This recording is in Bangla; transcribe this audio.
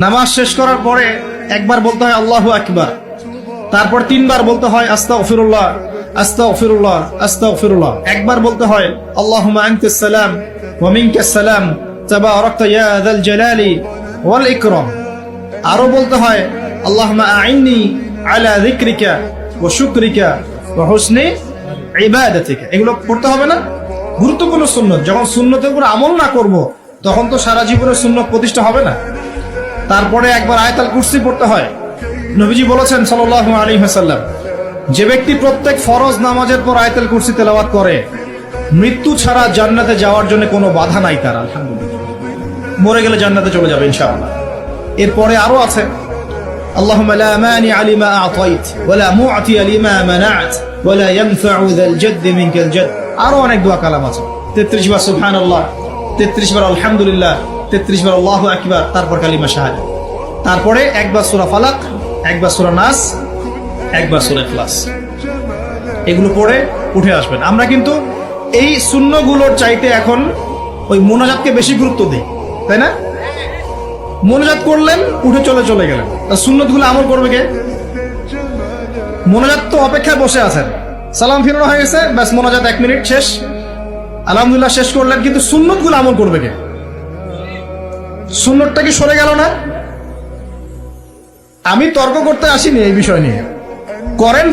নামাজ শেষ করার পরে একবার বলতে হয় আল্লাহু আকবার, তারপর তিনবার বলতে হয় আস্তাগফিরুল্লাহ আস্তাগফিরুল্লাহ আস্তাগফিরুল্লাহ, একবার বলতে হয় আল্লাহুম্মা আনতাস সালাম ওয়া মিনকাস সালাম তাবারাকতা ইয়া যাল জালালি ওয়াল ইকরাম, আরো বলতে হয় আল্লাহুম্মা আইন্নি আলা যিকরিকা ওয়া শুকরিকা ওয়া হুসনি ইবাদাতিকা। এগুলো পড়তে হবে না? গুরুত্বপূর্ণ সুন্নত। যখন সুন্নতের উপর আমল না করব তখন তো সারা জীবনের সুন্নত প্রতিষ্ঠা হবে না। তারপরে একবার আয়াতুল কুরসি পড়তে হয়। নবীজি বলেছেন সাল্লাল্লাহু আলাইহি ওয়াসাল্লাম, যে ব্যক্তি প্রত্যেক ফরজ নামাজের পর আয়াতুল কুরসি তেলাওয়াত করে মৃত্যু ছাড়া জান্নাতে যাওয়ার জন্য কোনো বাধা নাই তার। আলহামদুলিল্লাহ, মরে গেলে জান্নাতে চলে যাবে ইনশাআল্লাহ। এরপরে আরো আছে আল্লাহুম্মা লা মানিআ লিমা আ'তাইত ওয়া লা মু'তিয়া লিমা মানা'ত ওয়া লা ইয়ানফা'ু যাল জাদ্দি মিনকাল জাদ। আরো অনেক দোয়া কালাম আছে। 33 বার সুবহানাল্লাহ, 33 বার আলহামদুলিল্লাহ, 33 বার আল্লাহু আকবার, তারপর কালিমা শাহাদাত, তারপরে একবার সূরা ফালাক, একবার সূরা নাস, একবার সূরা ইখলাস। এগুলো পড়ে উঠে আসবেন। আমরা কিন্তু এই সুন্নগুলোর চাইতে এখন ওই মোনাজাতকে বেশি গুরুত্ব দিই, তাই না? মোনাজাত করলেন, উঠে চলে গেলেন, সুন্নতগুলো আমল করবে কে? মোনাজাত তো অপেক্ষায় বসে আছেন, সালাম ফিরানো হয়ে গেছে, ব্যাস মোনাজাত 1 মিনিট শেষ, আলহামদুলিল্লাহ শেষ করলেন, কিন্তু সুন্নতগুলো আমল করবে কে? সুন্নতটা কি সরে গেল না? আমি তর্ক করতে আসিনি এই বিষয় নিয়ে, করেন